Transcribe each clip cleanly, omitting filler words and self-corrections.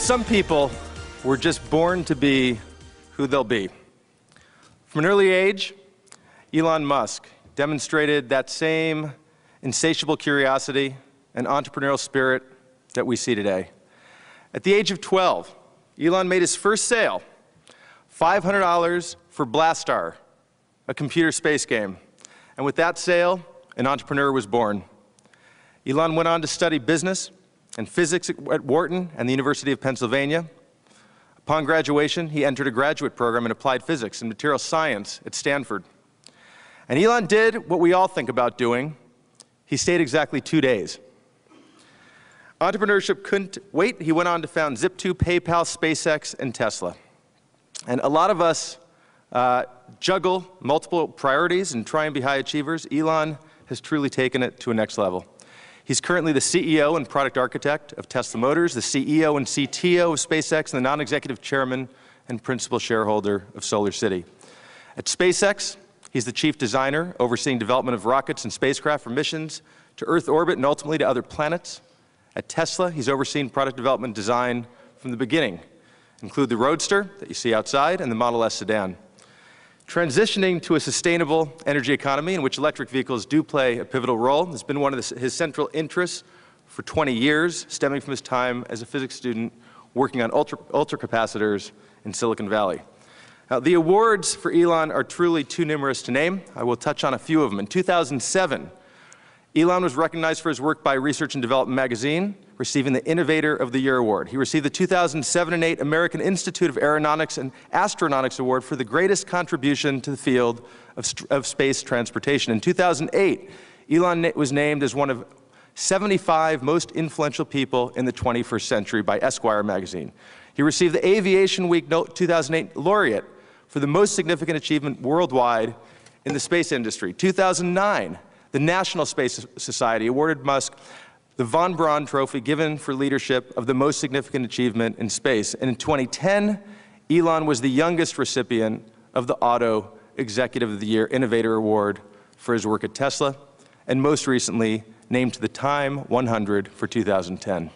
Some people were just born to be who they'll be. From an early age, Elon Musk demonstrated that same insatiable curiosity and entrepreneurial spirit that we see today. At the age of 12, Elon made his first sale, $500 for Blastar, a computer space game. And with that sale, an entrepreneur was born. Elon went on to study business and physics at Wharton and the University of Pennsylvania. Upon graduation, he entered a graduate program in applied physics and material science at Stanford. And Elon did what we all think about doing. He stayed exactly 2 days. Entrepreneurship couldn't wait. He went on to found Zip2, PayPal, SpaceX, and Tesla. And a lot of us juggle multiple priorities and try and be high achievers. Elon has truly taken it to a next level. He's currently the CEO and product architect of Tesla Motors, the CEO and CTO of SpaceX, and the non-executive chairman and principal shareholder of SolarCity. At SpaceX, he's the chief designer, overseeing development of rockets and spacecraft for missions to Earth orbit and ultimately to other planets. At Tesla, he's overseen product development design from the beginning, include the Roadster that you see outside and the Model S sedan. Transitioning to a sustainable energy economy in which electric vehicles do play a pivotal role has been one of his central interests for 20 years, stemming from his time as a physics student working on ultracapacitors in Silicon Valley. Now, the awards for Elon are truly too numerous to name. I will touch on a few of them. In 2007, Elon was recognized for his work by Research and Development magazine, receiving the Innovator of the Year award. He received the 2007 and 2008 American Institute of Aeronautics and Astronautics Award for the greatest contribution to the field of space transportation. In 2008, Elon was named as one of 75 most influential people in the 21st century by Esquire magazine. He received the Aviation Week 2008 laureate for the most significant achievement worldwide in the space industry. 2009, the National Space Society awarded Musk the Von Braun Trophy, given for leadership of the most significant achievement in space. And in 2010, Elon was the youngest recipient of the Auto Executive of the Year Innovator Award for his work at Tesla, and most recently named to the Time 100 for 2010.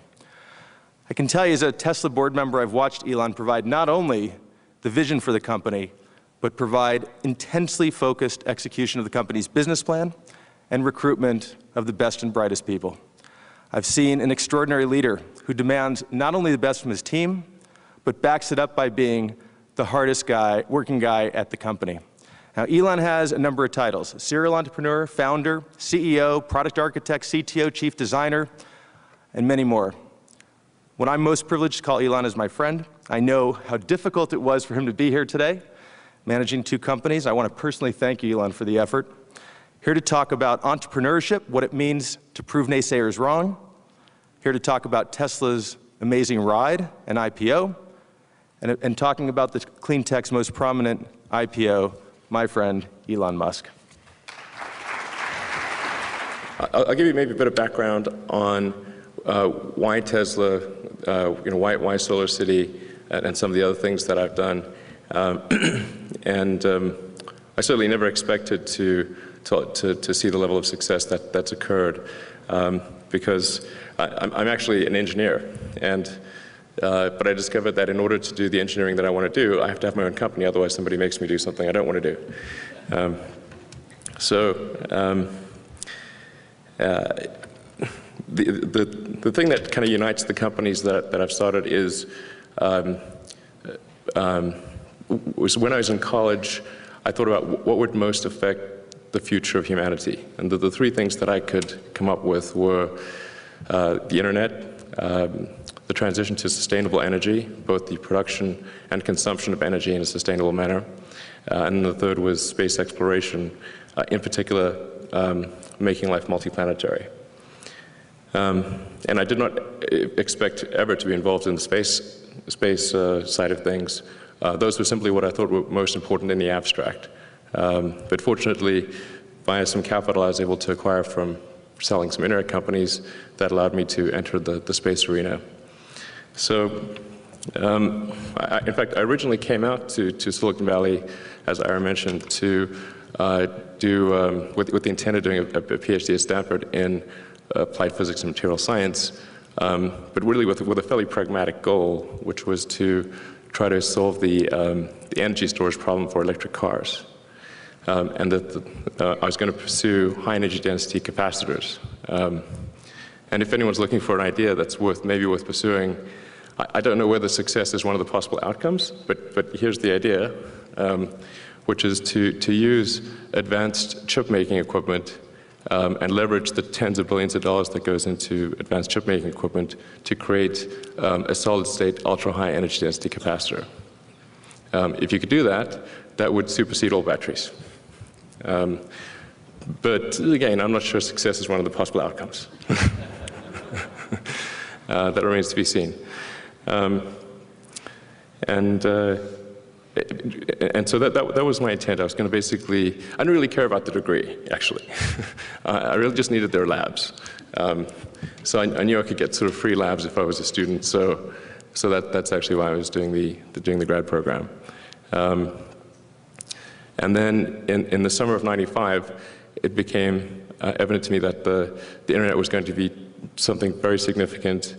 I can tell you, as a Tesla board member, I've watched Elon provide not only the vision for the company, but provide intensely focused execution of the company's business plan and recruitment of the best and brightest people. I've seen an extraordinary leader who demands not only the best from his team, but backs it up by being the hardest working guy at the company. Now, Elon has a number of titles: serial entrepreneur, founder, CEO, product architect, CTO, chief designer, and many more. When I'm most privileged to call Elon as my friend, I know how difficult it was for him to be here today, managing 2 companies. I want to personally thank you, Elon, for the effort. Here to talk about entrepreneurship, what it means to prove naysayers wrong. Here to talk about Tesla's amazing ride and IPO, and talking about the clean tech's most prominent IPO, my friend, Elon Musk. I'll give you maybe a bit of background on why Tesla, why SolarCity, and some of the other things that I've done. I certainly never expected to see the level of success that's occurred, because I'm actually an engineer, but I discovered that in order to do the engineering that I want to do, I have to have my own company. Otherwise, somebody makes me do something I don't want to do. The thing that kind of unites the companies that I've started is was when I was in college, I thought about what would most affect the future of humanity. And the 3 things that I could come up with were the internet, the transition to sustainable energy, both the production and consumption of energy in a sustainable manner, and the third was space exploration, in particular making life multiplanetary. And I did not expect ever to be involved in the space side of things. Those were simply what I thought were most important in the abstract. But fortunately, via some capital, I was able to acquire from selling some internet companies that allowed me to enter the space arena. So, in fact, I originally came out to Silicon Valley, as Ira mentioned, to with the intent of doing a PhD at Stanford in applied physics and material science. but really with a fairly pragmatic goal, which was to try to solve the energy storage problem for electric cars. And that I was going to pursue high energy density capacitors. And if anyone's looking for an idea that's maybe worth pursuing, I don't know whether success is one of the possible outcomes, but here's the idea, which is to use advanced chip making equipment and leverage the tens of billions of dollars that goes into advanced chip making equipment to create a solid state ultra high energy density capacitor. If you could do that, that would supersede all batteries. But again, I'm not sure success is one of the possible outcomes. That remains to be seen. And so that was my intent. I was going to basically, I didn't really care about the degree, actually. I really just needed their labs. So I knew I could get sort of free labs if I was a student. So that's actually why I was doing the grad program. And then in the summer of '95, it became evident to me that the internet was going to be something very significant.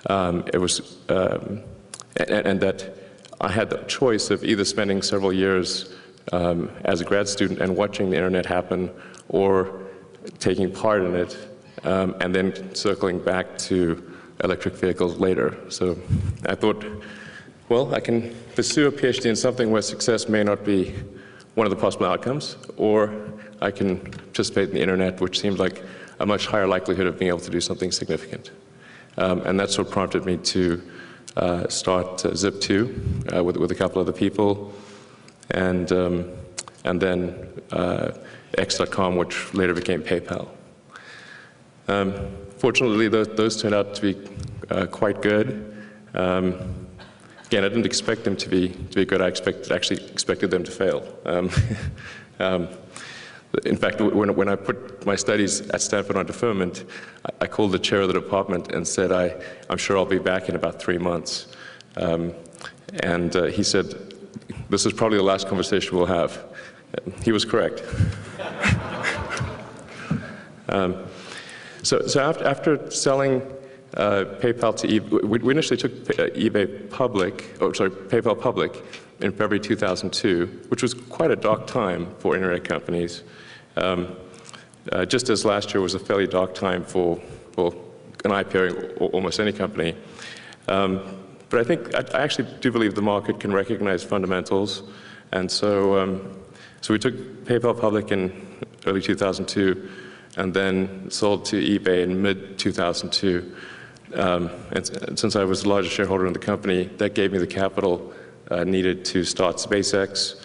It was, and that I had the choice of either spending several years as a grad student and watching the internet happen, or taking part in it, and then circling back to electric vehicles later. So I thought, well, I can pursue a PhD in something where success may not be one of the possible outcomes, or I can participate in the internet, which seemed like a much higher likelihood of being able to do something significant. And that's what prompted me to start Zip2 with a couple other people, and then X.com, which later became PayPal. Fortunately, those turned out to be quite good. Again, I didn't expect them to be good. I actually expected them to fail. In fact, when I put my studies at Stanford on deferment, I called the chair of the department and said, I'm sure I'll be back in about 3 months. And he said, this is probably the last conversation we'll have. He was correct. So after selling PayPal to eBay, we initially took PayPal public in February 2002, which was quite a dark time for internet companies. Just as last year was a fairly dark time for an IPO or almost any company. But I actually do believe the market can recognize fundamentals, and so we took PayPal public in early 2002, and then sold to eBay in mid-2002. And since I was the largest shareholder in the company, that gave me the capital needed to start SpaceX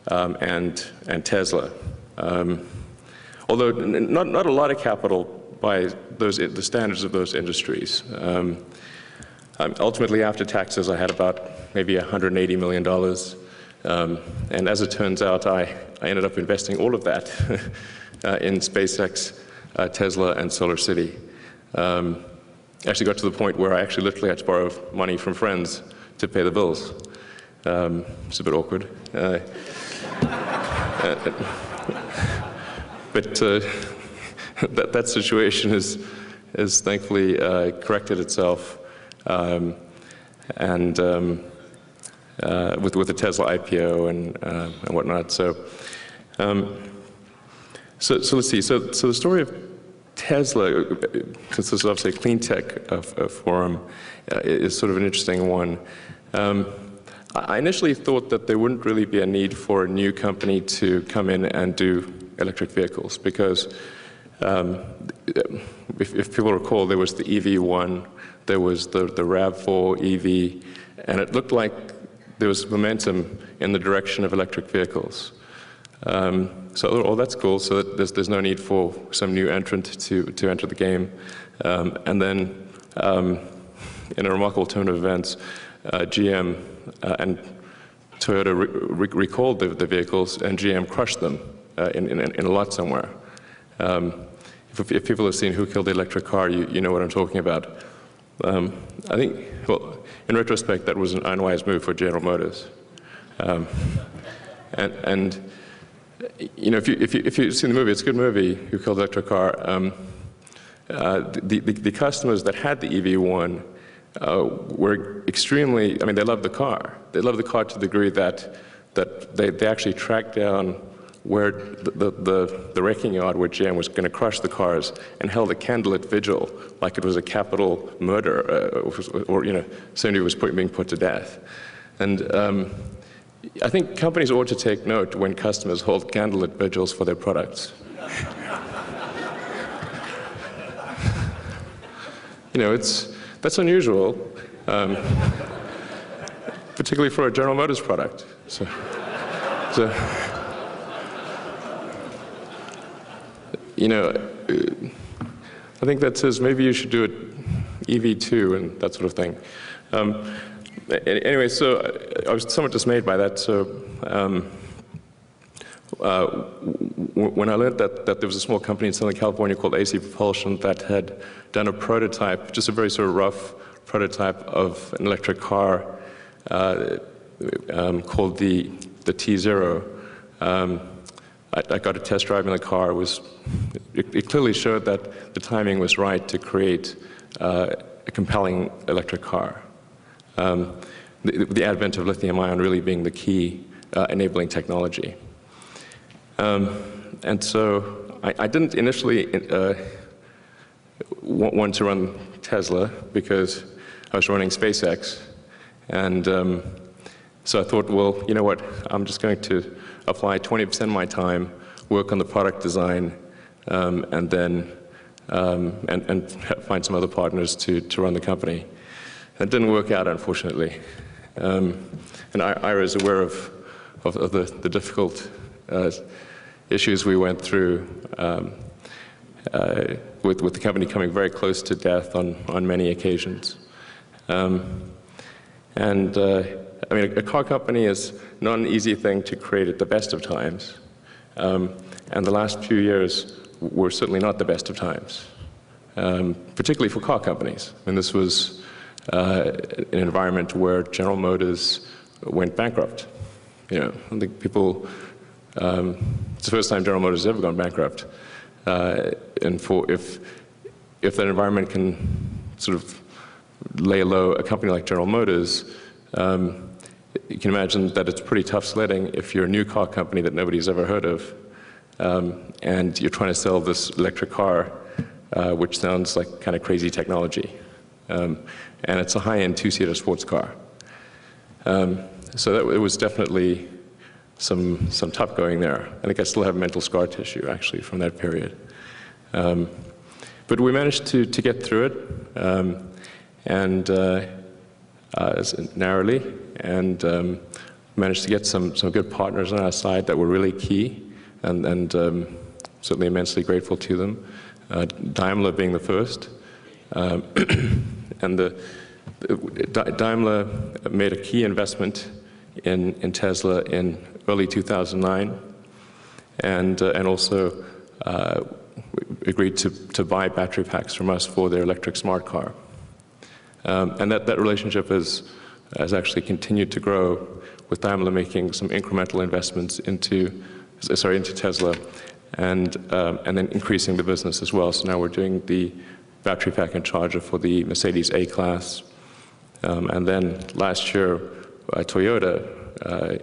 and Tesla. Although not a lot of capital by the standards of those industries. Ultimately, after taxes, I had about maybe $180 million. And as it turns out, I ended up investing all of that in SpaceX, Tesla, and SolarCity. Actually got to the point where I actually literally had to borrow money from friends to pay the bills. It's a bit awkward. But that situation is thankfully corrected itself, and with the Tesla IPO and whatnot. So let's see. So the story of Tesla, since this is obviously a clean tech forum, is sort of an interesting one. I initially thought that there wouldn't really be a need for a new company to come in and do electric vehicles, because if people recall, there was the EV1, there was the RAV4 EV, and it looked like there was momentum in the direction of electric vehicles. So that's cool. So there's no need for some new entrant to enter the game. And then, in a remarkable turn of events, GM and Toyota recalled the vehicles, and GM crushed them in a lot somewhere. If people have seen Who Killed the Electric Car, you know what I'm talking about. I think, well, in retrospect, that was an unwise move for General Motors. And you know, if you've seen the movie, it's a good movie, Who Killed the Electric Car. the customers that had the EV1 were extremely, I mean, they loved the car. They loved the car to the degree that they actually tracked down where the wrecking yard where GM was going to crush the cars and held a candlelit vigil like it was a capital murder or you know, somebody was being put to death. And I think companies ought to take note when customers hold candlelit vigils for their products. You know, that's unusual, particularly for a General Motors product. So you know, I think that says maybe you should do it EV2 and that sort of thing. Anyway, so I was somewhat dismayed by that. So when I learned that there was a small company in Southern California called AC Propulsion that had done a prototype, just a very sort of rough prototype of an electric car called the T0. I got a test drive in the car. It clearly showed that the timing was right to create a compelling electric car. The advent of lithium-ion really being the key enabling technology. And so I didn't initially want to run Tesla because I was running SpaceX. And so I thought, well, you know what, I'm just going to apply 20% of my time, work on the product design, and then find some other partners to run the company. That didn't work out, unfortunately. And Ira is aware of the difficult issues we went through with the company coming very close to death on many occasions. I mean, a car company is not an easy thing to create at the best of times. And the last few years were certainly not the best of times, particularly for car companies. I mean, this was an environment where General Motors went bankrupt. You know, I think people, it's the first time General Motors has ever gone bankrupt. And if that environment can sort of lay low a company like General Motors, you can imagine that it's pretty tough sledding if you're a new car company that nobody's ever heard of, and you're trying to sell this electric car, which sounds like kind of crazy technology. And it's a high-end two-seater sports car. So it was definitely some tough going there. I think I still have mental scar tissue, actually, from that period. But we managed to get through it, and narrowly, and managed to get some good partners on our side that were really key, and certainly immensely grateful to them. Daimler being the first. And Daimler made a key investment in Tesla in early 2009, and also agreed to buy battery packs from us for their electric smart car. And that relationship has actually continued to grow, with Daimler making some incremental investments into Tesla, and then increasing the business as well. So now we're doing the battery pack and charger for the Mercedes A-Class. And then last year, Toyota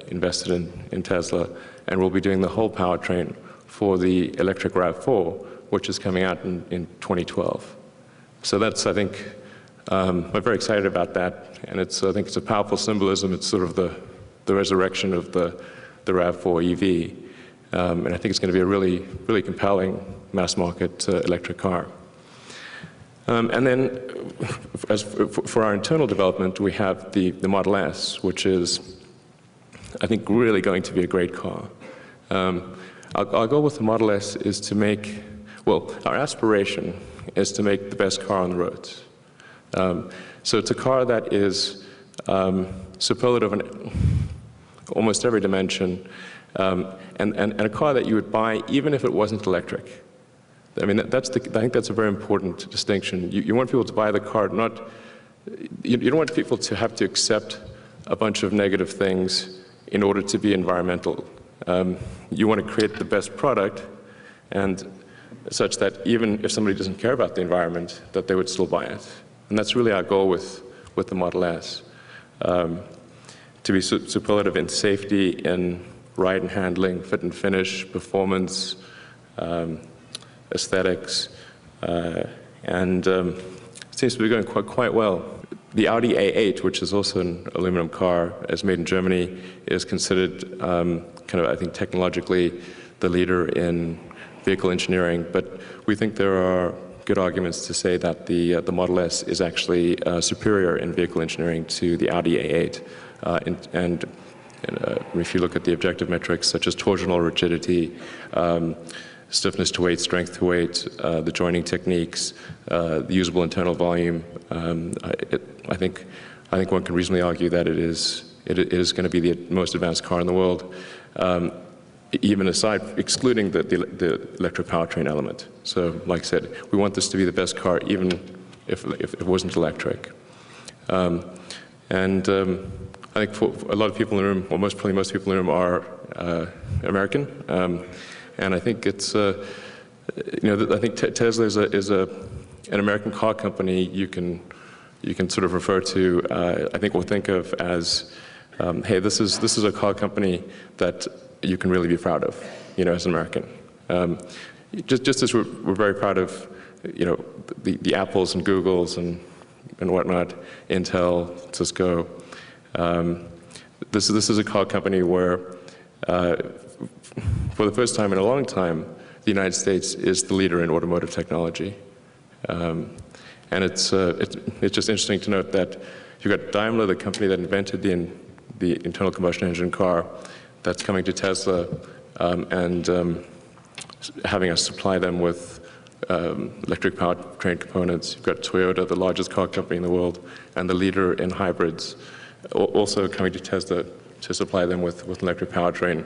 invested in Tesla, and we'll be doing the whole powertrain for the electric RAV4, which is coming out in 2012. So that's, I think, I'm very excited about that, and I think it's a powerful symbolism. It's sort of the resurrection of the RAV4 EV, and I think it's going to be a really, really compelling mass-market electric car. And then, for our internal development, we have the Model S, which is, I think, really going to be a great car. Our goal with the Model S is to make, well, our aspiration is to make the best car on the roads. So it's a car that is superlative in almost every dimension, and a car that you would buy even if it wasn't electric. I mean, I think that's a very important distinction. You want people to buy the car, you don't want people to have to accept a bunch of negative things in order to be environmental. You want to create the best product, and such that even if somebody doesn't care about the environment, that they would still buy it. And that's really our goal with the Model S. To be superlative in safety, in ride and handling, fit and finish, performance, aesthetics, and it seems to be going quite well. The Audi A8, which is also an aluminum car, as made in Germany, is considered kind of, I think, technologically the leader in vehicle engineering. But we think there are good arguments to say that the Model S is actually superior in vehicle engineering to the Audi A8. And if you look at the objective metrics such as torsional rigidity, stiffness to weight, strength to weight, the joining techniques, the usable internal volume, I think one can reasonably argue that it is going to be the most advanced car in the world, even excluding the electric powertrain element. So, like I said, we want this to be the best car, even if it wasn't electric. I think for a lot of people in the room, or probably most people in the room, are American, and I think it's I think Tesla is an American car company you can sort of refer to. I think we'll think of as, hey, this is a car company that you can really be proud of, as an American. Just as we're very proud of, the Apples and Googles and whatnot, Intel, Cisco. This is a car company where, for the first time in a long time, the United States is the leader in automotive technology. And it's just interesting to note that you've got Daimler, the company that invented the internal combustion engine car, that's coming to Tesla and having us supply them with electric powertrain components. You've got Toyota, the largest car company in the world, and the leader in hybrids, also coming to Tesla to supply them with an electric powertrain.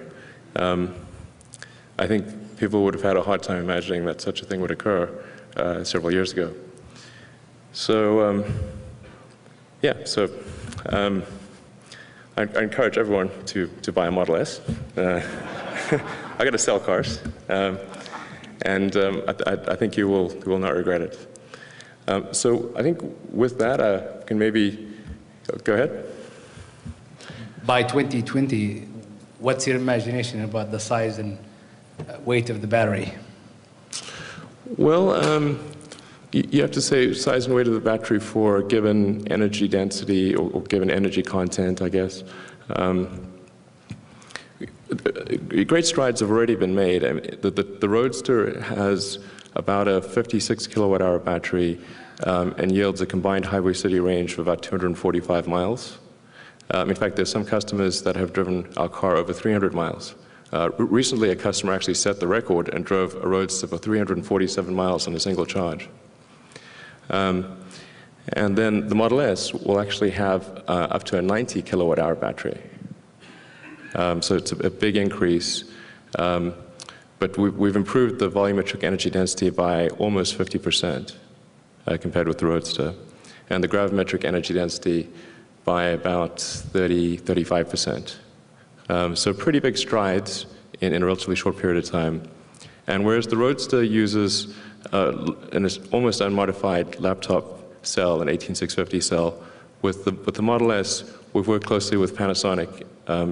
I think people would have had a hard time imagining that such a thing would occur several years ago. So, I encourage everyone to buy a Model S. I got to sell cars, and I think you will not regret it. So I think with that, I can maybe go ahead. By 2020, what's your imagination about the size and weight of the battery? Well, you have to say size and weight of the battery for a given energy density or given energy content, I guess. Great strides have already been made. I mean, the Roadster has about a 56 kilowatt-hour battery and yields a combined highway city range of about 245 miles. In fact, there's some customers that have driven our car over 300 miles. Recently, a customer actually set the record and drove a Roadster for 347 miles on a single charge. And then the Model S will actually have up to a 90 kilowatt-hour battery. So it's a big increase. But we've improved the volumetric energy density by almost 50% compared with the Roadster, and the gravimetric energy density by about 35%. So pretty big strides in a relatively short period of time. And whereas the Roadster uses an almost unmodified laptop cell, an 18650 cell, with the Model S, we've worked closely with Panasonic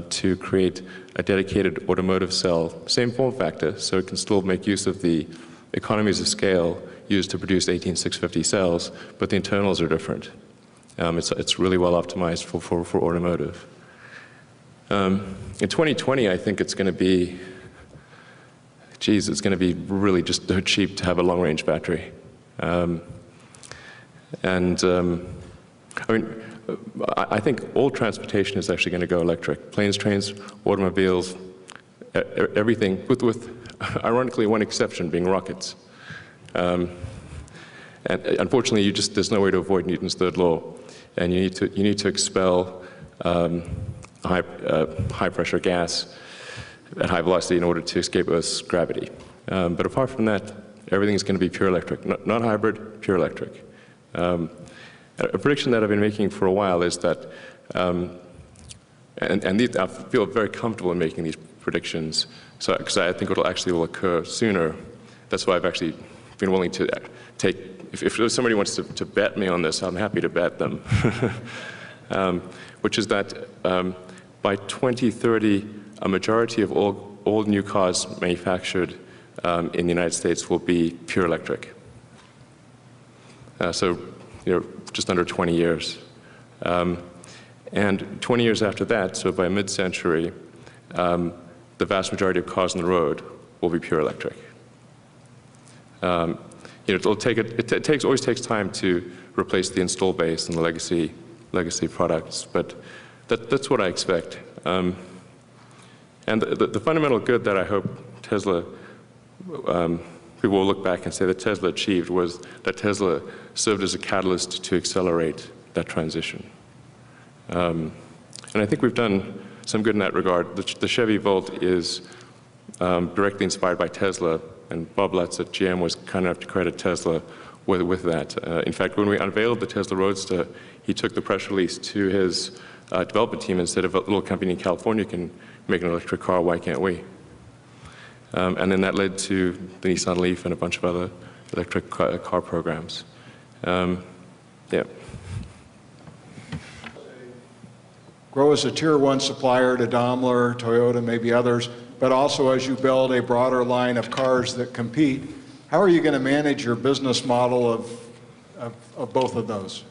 to create a dedicated automotive cell, same form factor, so it can still make use of the economies of scale used to produce 18650 cells, but the internals are different. It's really well optimized for automotive. In 2020, I think it's going to be, it's going to be really just dirt cheap to have a long-range battery. I mean, I think all transportation is actually going to go electric. Planes, trains, automobiles, everything, with ironically one exception being rockets. And unfortunately, there's no way to avoid Newton's third law, and you need to expel high pressure gas at high velocity in order to escape Earth's gravity. But apart from that, everything is going to be pure electric, not hybrid, pure electric. A prediction that I've been making for a while is that, I feel very comfortable in making these predictions, because I think it will occur sooner, that's why I've actually been willing to take, if somebody wants to bet me on this, I'm happy to bet them, which is that by 2030, a majority of all new cars manufactured in the United States will be pure electric. So, just under 20 years. And 20 years after that, so by mid-century, the vast majority of cars on the road will be pure electric. It always takes time to replace the install base and the legacy products, but that's what I expect. And the fundamental good that I hope Tesla, people will look back and say that Tesla achieved was that Tesla served as a catalyst to accelerate that transition. And I think we've done some good in that regard. The Chevy Volt is directly inspired by Tesla, and Bob Lutz at GM was kind enough to credit Tesla with that. In fact, when we unveiled the Tesla Roadster, he took the press release to his development team and said, if a little company in California can make an electric car, why can't we? And then that led to the Nissan Leaf and a bunch of other electric car programs. Yeah. Grow as a tier 1 supplier to Daimler, Toyota, maybe others, but also as you build a broader line of cars that compete, how are you going to manage your business model of both of those?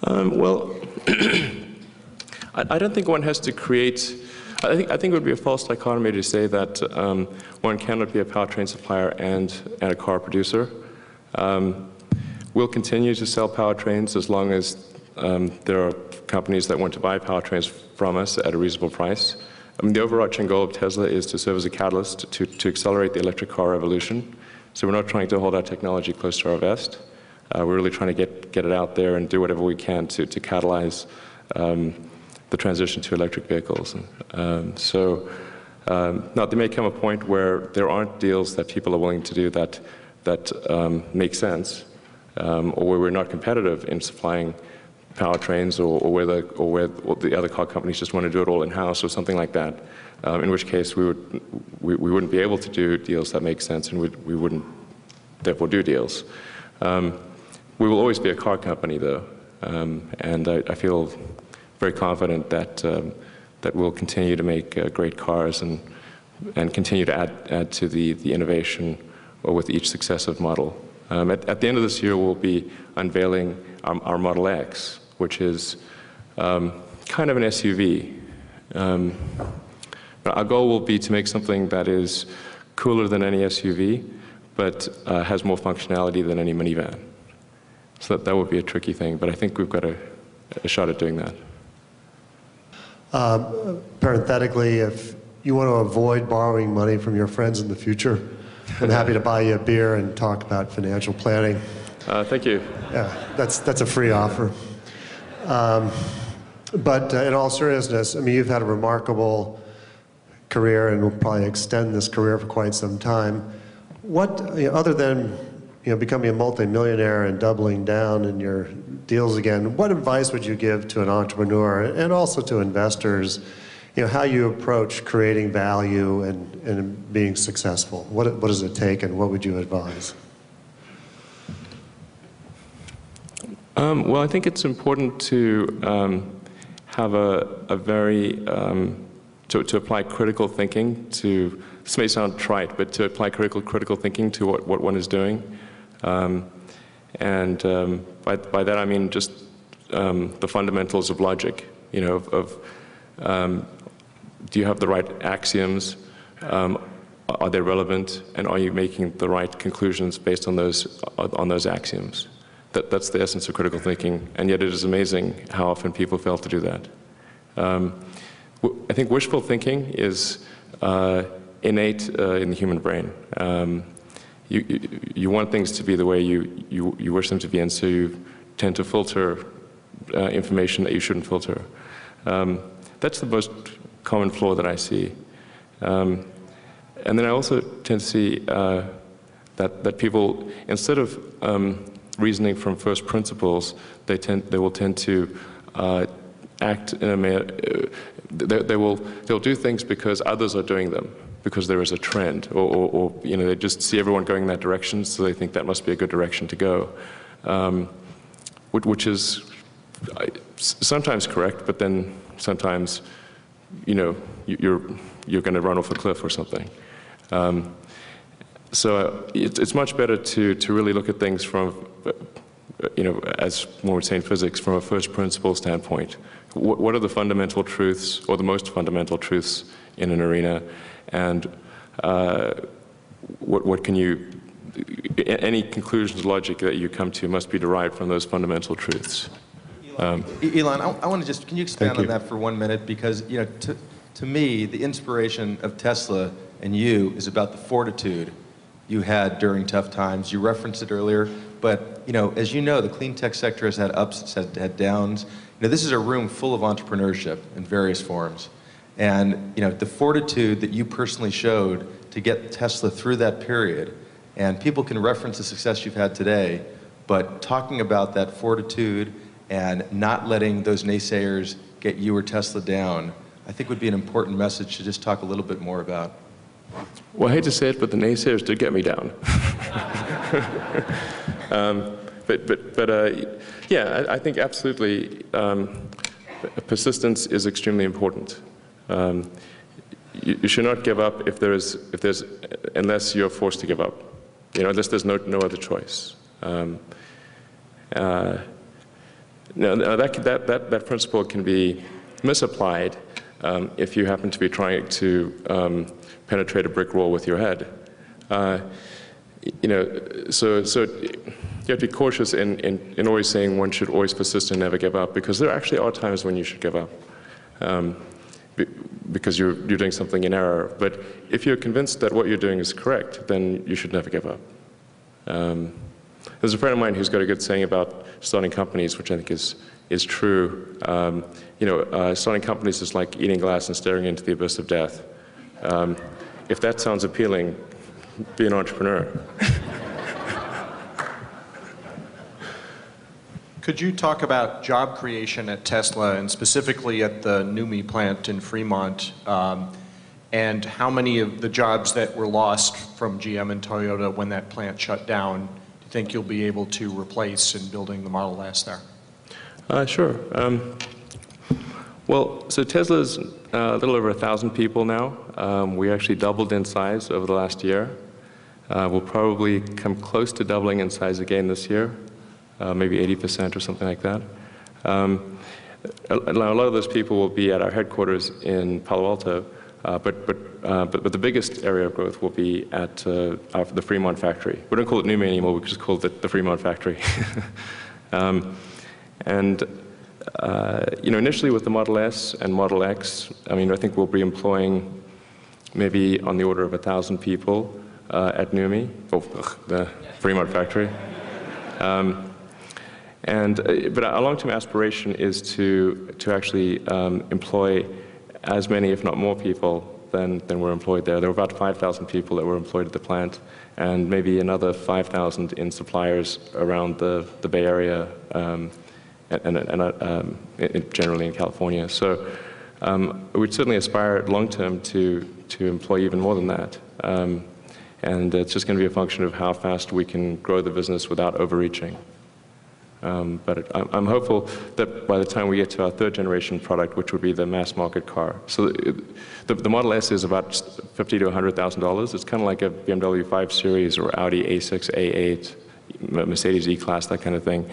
Well, I don't think one has to create, I think it would be a false dichotomy to say that one cannot be a powertrain supplier and a car producer. We'll continue to sell powertrains as long as there are companies that want to buy powertrains from us at a reasonable price. I mean, the overarching goal of Tesla is to serve as a catalyst to accelerate the electric car revolution. So we're not trying to hold our technology close to our vest. We're really trying to get it out there and do whatever we can to catalyze the transition to electric vehicles. Now, there may come a point where there aren't deals that people are willing to do that make sense, or where we're not competitive in supplying powertrains, or where the other car companies just want to do it all in-house or something like that, in which case we wouldn't be able to do deals that make sense, and we wouldn't therefore do deals. We will always be a car company, though, and I feel very confident that we'll continue to make great cars and continue to add to the innovation with each successive model. At the end of this year, we'll be unveiling our Model X, which is kind of an SUV. Our goal will be to make something that is cooler than any SUV, but has more functionality than any minivan. So that would be a tricky thing, but I think we've got a shot at doing that. Parenthetically, if you want to avoid borrowing money from your friends in the future, I'm happy to buy you a beer and talk about financial planning. Thank you. Yeah, that's a free offer. But in all seriousness, I mean, you've had a remarkable career and will probably extend this career for quite some time. What, other than becoming a multimillionaire and doubling down in your deals again, what advice would you give to an entrepreneur and also to investors, how you approach creating value and being successful? What does it take, and what would you advise? Well, I think it's important to have a very, to apply critical thinking to, this may sound trite, but to apply critical thinking to what one is doing. And by that I mean just the fundamentals of logic, do you have the right axioms? Are they relevant? And are you making the right conclusions based on those axioms? That's the essence of critical thinking, and yet it is amazing how often people fail to do that. I think wishful thinking is innate in the human brain. You want things to be the way you wish them to be, and so you tend to filter information that you shouldn't filter. That's the most common flaw that I see. And then I also tend to see that people, instead of reasoning from first principles, they will tend to act in a manner, they'll do things because others are doing them. because there is a trend, or you know, they just see everyone going in that direction, so they think that must be a good direction to go, which is sometimes correct, but then sometimes, you know, you're going to run off a cliff or something. So it's much better to really look at things from, you know, as one would say in physics, from a first principle standpoint. What are the fundamental truths, or the most fundamental truths in an arena, and what can you, any conclusions, logic that you come to must be derived from those fundamental truths. Elon, I want to just, can you expand on that for 1 minute? Because, you know, to me, the inspiration of Tesla and you is about the fortitude you had during tough times. You referenced it earlier, but, you know, as you know, the clean tech sector has had ups, it's had downs. You know, this is a room full of entrepreneurship in various forms. And, you know, the fortitude that you personally showed to get Tesla through that period, and people can reference the success you've had today, but talking about that fortitude and not letting those naysayers get you or Tesla down, I think would be an important message to just talk a little bit more about. Well, I hate to say it, but the naysayers did get me down. Yeah, I think absolutely persistence is extremely important. You should not give up if there's unless you're forced to give up. You know, unless there's no other choice. Now that principle can be misapplied if you happen to be trying to penetrate a brick wall with your head. You know, so you have to be cautious in always saying one should always persist and never give up, because there actually are times when you should give up, because you're doing something in error. But if you're convinced that what you're doing is correct, then you should never give up. There's a friend of mine who's got a good saying about starting companies, which I think is true. You know, starting companies is like eating glass and staring into the abyss of death. If that sounds appealing, be an entrepreneur. Could you talk about job creation at Tesla, and specifically at the NUMMI plant in Fremont, and how many of the jobs that were lost from GM and Toyota when that plant shut down do you think you'll be able to replace in building the Model S there? Sure. Well, so Tesla's a little over 1,000 people now. We actually doubled in size over the last year. We'll probably come close to doubling in size again this year, maybe 80% or something like that. A lot of those people will be at our headquarters in Palo Alto, but the biggest area of growth will be at the Fremont factory. We don't call it NUMMI anymore, we just call it the Fremont factory. You know, initially with the Model S and Model X, I mean, I think we'll be employing maybe on the order of 1,000 people at NUMMI, the Fremont factory. But our long-term aspiration is to actually employ as many, if not more people than were employed there. There were about 5,000 people that were employed at the plant, and maybe another 5,000 in suppliers around the Bay Area, and generally in California. So we'd certainly aspire long-term to employ even more than that. And it's just going to be a function of how fast we can grow the business without overreaching. But I'm hopeful that by the time we get to our third generation product, which would be the mass market car. So the Model S is about $50,000 to $100,000. It's kind of like a BMW 5 Series or Audi A6, A8, Mercedes E-Class, that kind of thing.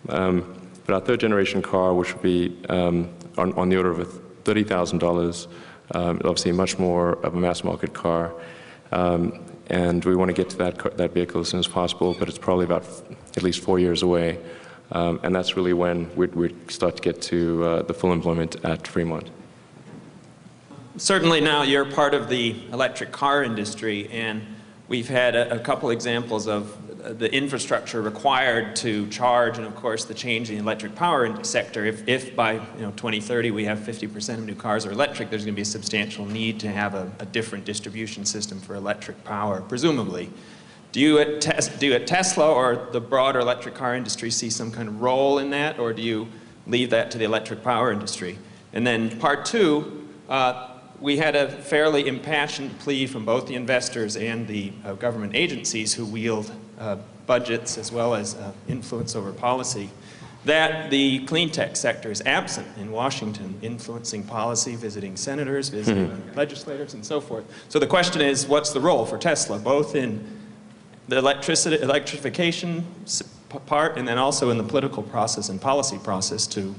But our third generation car, which would be on the order of $30,000, obviously much more of a mass market car. And we want to get to that vehicle as soon as possible, but it's probably about at least 4 years away. And that's really when we'd start to get to the full employment at Fremont. Certainly now you're part of the electric car industry, and we've had a couple examples of the infrastructure required to charge, and of course the change in the electric power sector. If by 2030 we have 50% of new cars are electric, there's going to be a substantial need to have a different distribution system for electric power, presumably. Do you at Tesla or the broader electric car industry see some kind of role in that, or do you leave that to the electric power industry? And then part two, we had a fairly impassioned plea from both the investors and the government agencies who wield budgets as well as influence over policy, that the clean tech sector is absent in Washington, influencing policy, visiting senators, visiting legislators, and so forth. So the question is, what's the role for Tesla, both in the electrification part and then also in the political process and policy process to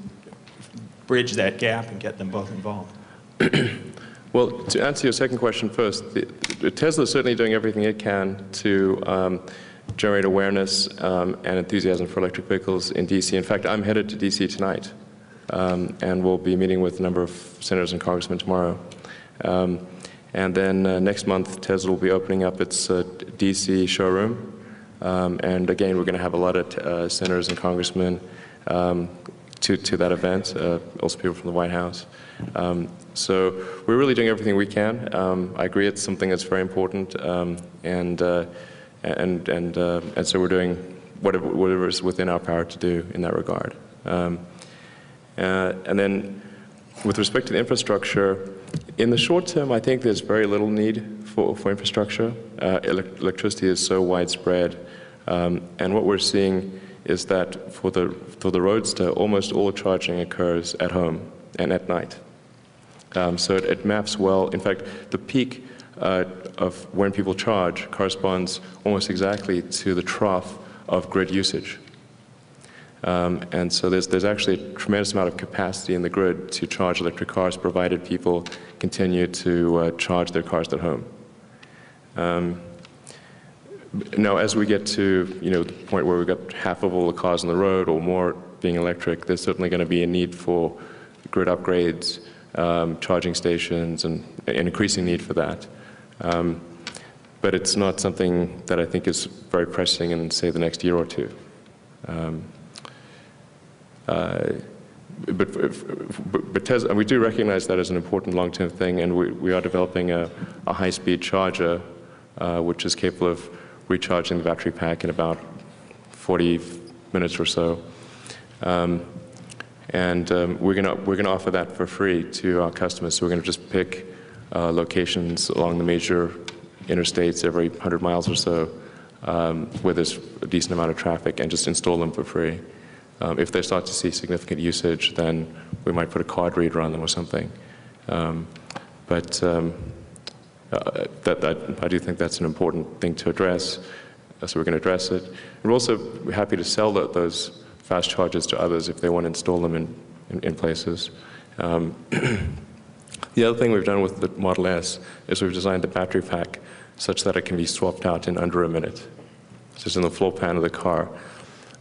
bridge that gap and get them both involved? Well, to answer your second question first, Tesla is certainly doing everything it can to generate awareness and enthusiasm for electric vehicles in DC. In fact, I'm headed to DC tonight, and we'll be meeting with a number of senators and congressmen tomorrow. And then next month, Tesla will be opening up its DC showroom. And again, we're going to have a lot of senators and congressmen to that event, also people from the White House. So we're really doing everything we can. I agree it's something that's very important, and so we're doing whatever is within our power to do in that regard. And then with respect to the infrastructure, in the short term, I think there's very little need for infrastructure. Electricity is so widespread, and what we're seeing is that for the Roadster, almost all charging occurs at home and at night. So it maps well. In fact, the peak of when people charge corresponds almost exactly to the trough of grid usage. And so there's actually a tremendous amount of capacity in the grid to charge electric cars, provided people continue to charge their cars at home. Now, as we get to the point where we've got half of all the cars on the road or more being electric, there's certainly going to be a need for grid upgrades, charging stations, and an increasing need for that. But it's not something that I think is very pressing in, say, the next year or two. But Tesla, we do recognize that as an important long-term thing, and we are developing a high-speed charger, which is capable of recharging the battery pack in about 40 minutes or so. And we're going to offer that for free to our customers. So we're going to just pick locations along the major interstates every 100 miles or so where there's a decent amount of traffic and just install them for free. If they start to see significant usage, then we might put a card reader on them or something. I do think that's an important thing to address, so we're going to address it. We're also happy to sell those fast chargers to others if they want to install them in places. The other thing we've done with the Model S is we've designed the battery pack such that it can be swapped out in under a minute. It's just in the floor pan of the car.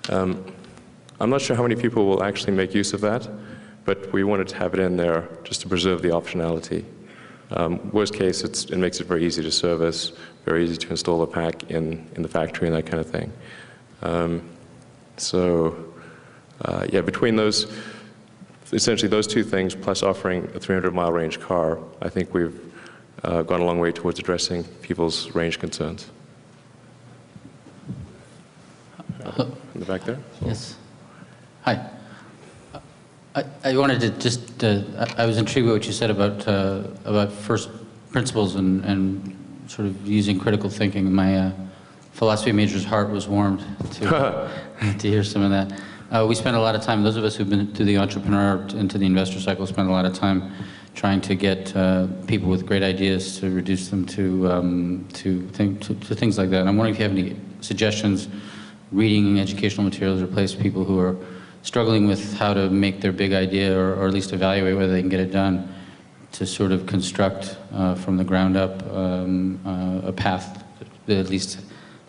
I'm not sure how many people will actually make use of that, but we wanted to have it in there just to preserve the optionality. Worst case, it makes it very easy to service, very easy to install a pack in the factory and that kind of thing. Yeah, between those, essentially those two things, plus offering a 300-mile range car, I think we've gone a long way towards addressing people's range concerns. In the back there? Yes. Hi. I wanted to just, I was intrigued by what you said about first principles and sort of using critical thinking. My philosophy major's heart was warmed to hear some of that. We spend a lot of time, those of us who've been through the entrepreneur into the investor cycle spend a lot of time trying to get people with great ideas to reduce them to things like that. And I'm wondering if you have any suggestions, reading educational materials, or place people who are struggling with how to make their big idea, or at least evaluate whether they can get it done, to sort of construct from the ground up a path that at least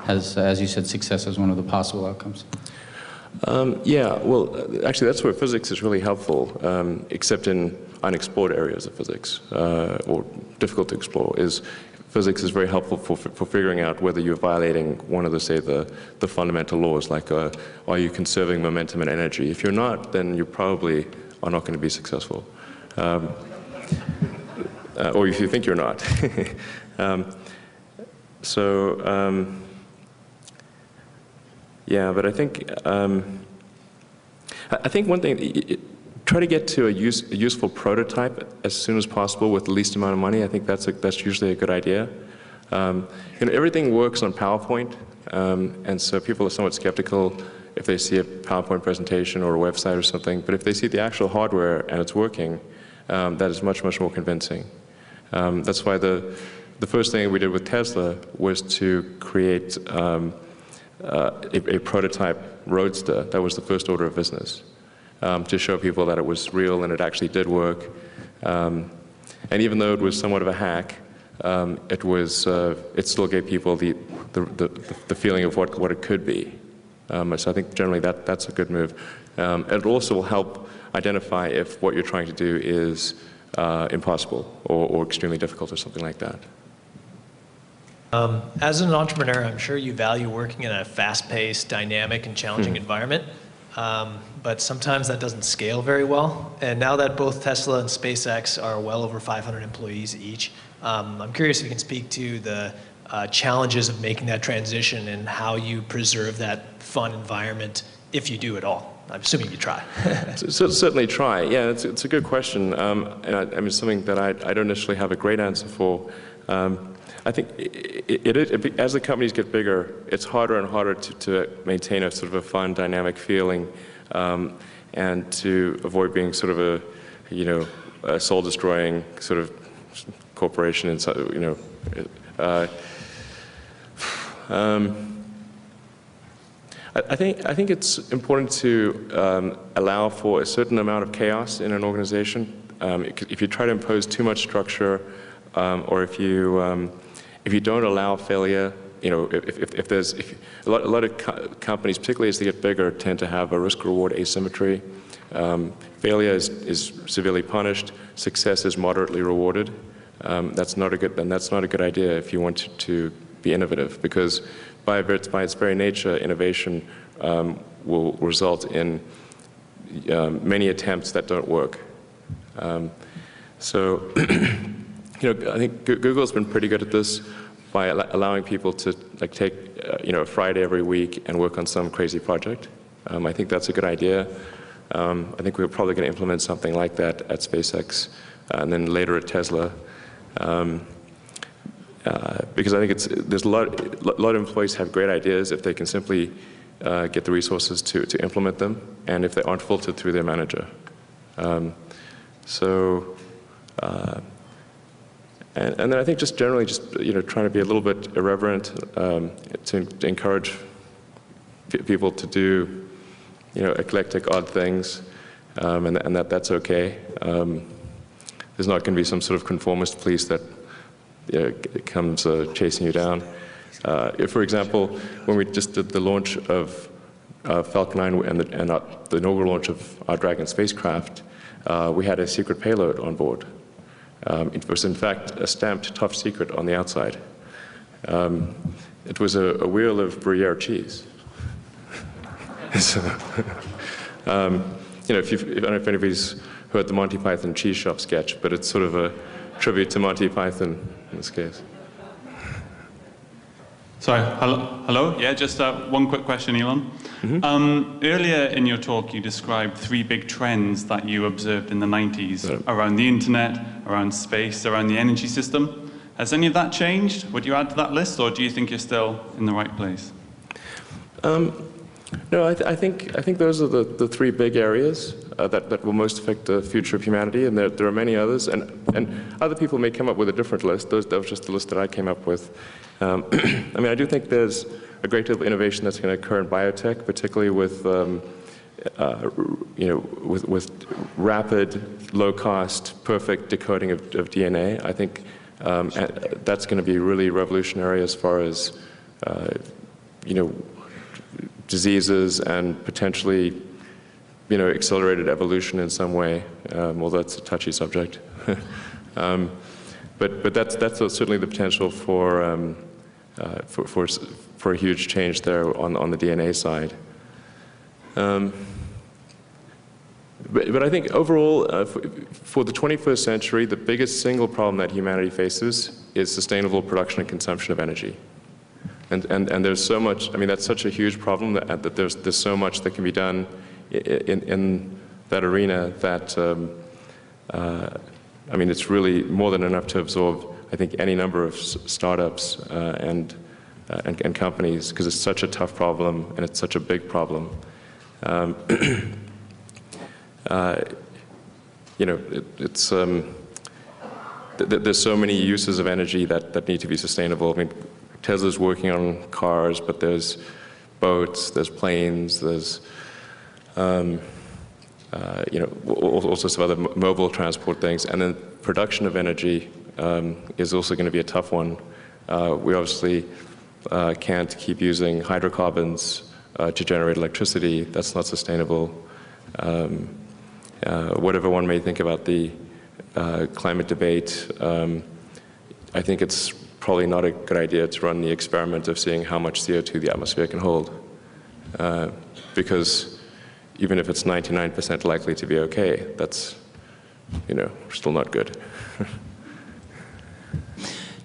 has, as you said, success as one of the possible outcomes. Yeah, well, actually that's where physics is really helpful, except in unexplored areas of physics, or difficult to explore. Physics is very helpful for figuring out whether you're violating one of the, say, the fundamental laws, like are you conserving momentum and energy? If you're not, then you probably are not going to be successful. Or if you think you're not. Yeah, but I think one thing, try to get to a useful prototype as soon as possible with the least amount of money. I think that's usually a good idea. Everything works on PowerPoint, and so people are somewhat skeptical if they see a PowerPoint presentation or a website or something. But if they see the actual hardware and it's working, that is much, much more convincing. That's why the first thing we did with Tesla was to create a prototype Roadster. That was the first order of business, to show people that it was real and it actually did work. And even though it was somewhat of a hack, it still gave people the feeling of what it could be. So I think generally that's a good move. It also will help identify if what you're trying to do is impossible or extremely difficult or something like that. As an entrepreneur, I'm sure you value working in a fast-paced, dynamic, and challenging environment, but sometimes that doesn't scale very well. And now that both Tesla and SpaceX are well over 500 employees each, I'm curious if you can speak to the challenges of making that transition and how you preserve that fun environment, if you do at all. I'm assuming you try. Certainly try. Yeah, it's a good question, and I mean something that I don't initially have a great answer for. I think as the companies get bigger, it's harder and harder to maintain a sort of a fun, dynamic feeling, and to avoid being sort of a soul-destroying sort of corporation. And I think it's important to allow for a certain amount of chaos in an organization. If you try to impose too much structure, or if you don't allow failure, if a lot of companies, particularly as they get bigger, tend to have a risk-reward asymmetry. Failure is severely punished. Success is moderately rewarded. That's not a good idea if you want to be innovative, because by its very nature, innovation will result in many attempts that don't work. So, I think Google's been pretty good at this by allowing people to take a Friday every week and work on some crazy project. I think that's a good idea. I think we're probably going to implement something like that at SpaceX, and then later at Tesla. Because I think there's a lot of employees have great ideas if they can simply get the resources to implement them, and if they aren't filtered through their manager. And then I think just generally trying to be a little bit irreverent, to encourage people to do eclectic, odd things, and that's okay. There's not going to be some sort of conformist police that comes chasing you down. For example, when we just did the launch of Falcon 9 and the inaugural launch of our Dragon spacecraft, we had a secret payload on board. It was in fact a stamped top secret on the outside. It was a wheel of Gruyere cheese. So, I don't know if anybody's heard the Monty Python cheese shop sketch, but it's sort of a tribute to Monty Python in this case. Sorry, hello? Yeah, just one quick question, Elon. Mm-hmm. Earlier in your talk, you described 3 big trends that you observed in the 90s around the internet, around space, around the energy system. Has any of that changed? Would you add to that list, or do you think you're still in the right place? No, I think those are the 3 big areas that will most affect the future of humanity, and there are many others, and other people may come up with a different list. That was just the list that I came up with. I mean, I do think there's a great deal of innovation that's going to occur in biotech, particularly with with rapid, low-cost, perfect decoding of DNA. I think that's going to be really revolutionary as far as diseases and potentially accelerated evolution in some way. Although that's a touchy subject, but that's certainly the potential for a huge change there on the DNA side. But I think overall, for the 21st century, the biggest single problem that humanity faces is sustainable production and consumption of energy. And there's so much, I mean, that's such a huge problem that there's so much that can be done in that arena that, I mean, it's really more than enough to absorb, I think, any number of startups and companies, because it's such a tough problem and it's such a big problem. You know, there's so many uses of energy that need to be sustainable. I mean, Tesla's working on cars, but there's boats, there's planes, there's you know, all sorts of other mobile transport things. And then production of energy is also going to be a tough one. We obviously can't keep using hydrocarbons to generate electricity. That's not sustainable. Whatever one may think about the climate debate, I think it's probably not a good idea to run the experiment of seeing how much CO2 the atmosphere can hold. Because even if it's 99% likely to be okay, that's, you know, still not good.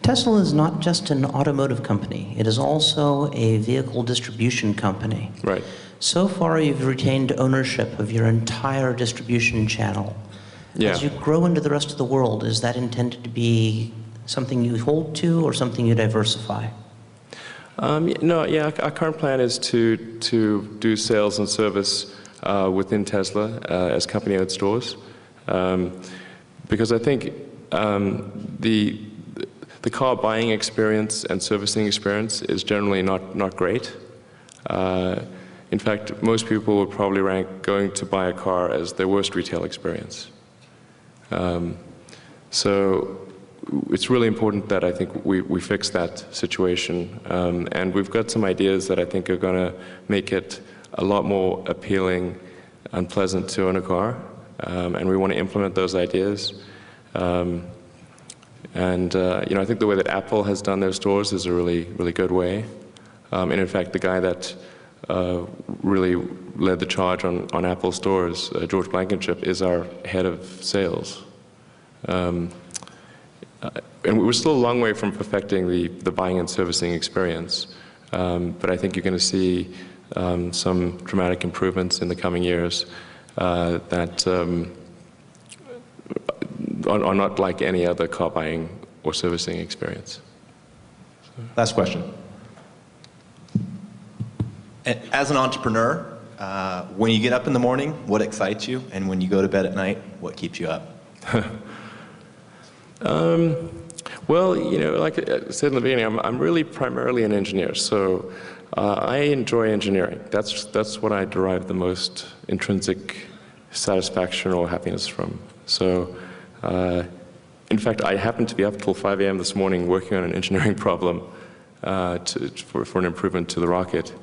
Tesla is not just an automotive company. It is also a vehicle distribution company. Right. So far, you've retained ownership of your entire distribution channel. Yeah. As you grow into the rest of the world, is that intended to be something you hold to or something you diversify? No, yeah, our current plan is to do sales and service within Tesla as company-owned stores, because I think the car buying experience and servicing experience is generally not great. In fact, most people would probably rank going to buy a car as their worst retail experience. So it's really important that I think we fix that situation, and we've got some ideas that I think are going to make it a lot more appealing and pleasant to own a car, and we want to implement those ideas. And you know, I think the way that Apple has done their stores is a really good way. And in fact, the guy that really led the charge on Apple stores, George Blankenship, is our head of sales. And we're still a long way from perfecting the buying and servicing experience. But I think you're going to see some dramatic improvements in the coming years that are not like any other car buying or servicing experience. Last question. As an entrepreneur, when you get up in the morning, what excites you? And when you go to bed at night, what keeps you up? Well, you know, like I said in the beginning, I'm really primarily an engineer, so I enjoy engineering. That's what I derive the most intrinsic satisfaction or happiness from. So, in fact, I happened to be up till 5 a.m. this morning working on an engineering problem for an improvement to the rocket,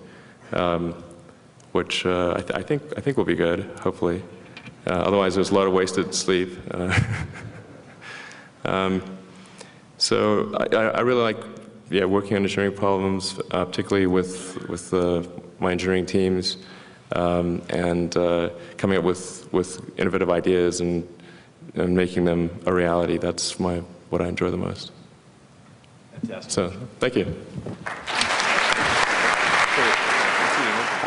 which I think will be good, hopefully. Otherwise, there's a lot of wasted sleep. So I really like, yeah, working on engineering problems, particularly with my engineering teams, and coming up with innovative ideas and making them a reality. That's what I enjoy the most. Fantastic. So, thank you.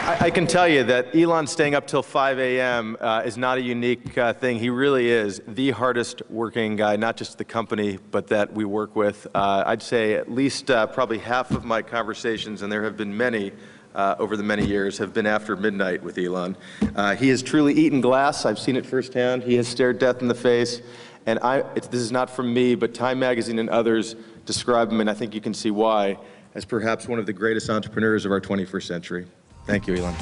I can tell you that Elon staying up till 5 a.m. Is not a unique thing. He really is the hardest working guy, not just the company, but that we work with. I'd say at least probably half of my conversations, and there have been many over the many years, have been after midnight with Elon. He has truly eaten glass. I've seen it firsthand. He has stared death in the face. And this is not from me, but Time Magazine and others describe him, and I think you can see why, as perhaps one of the greatest entrepreneurs of our 21st century. Thank you, Elon.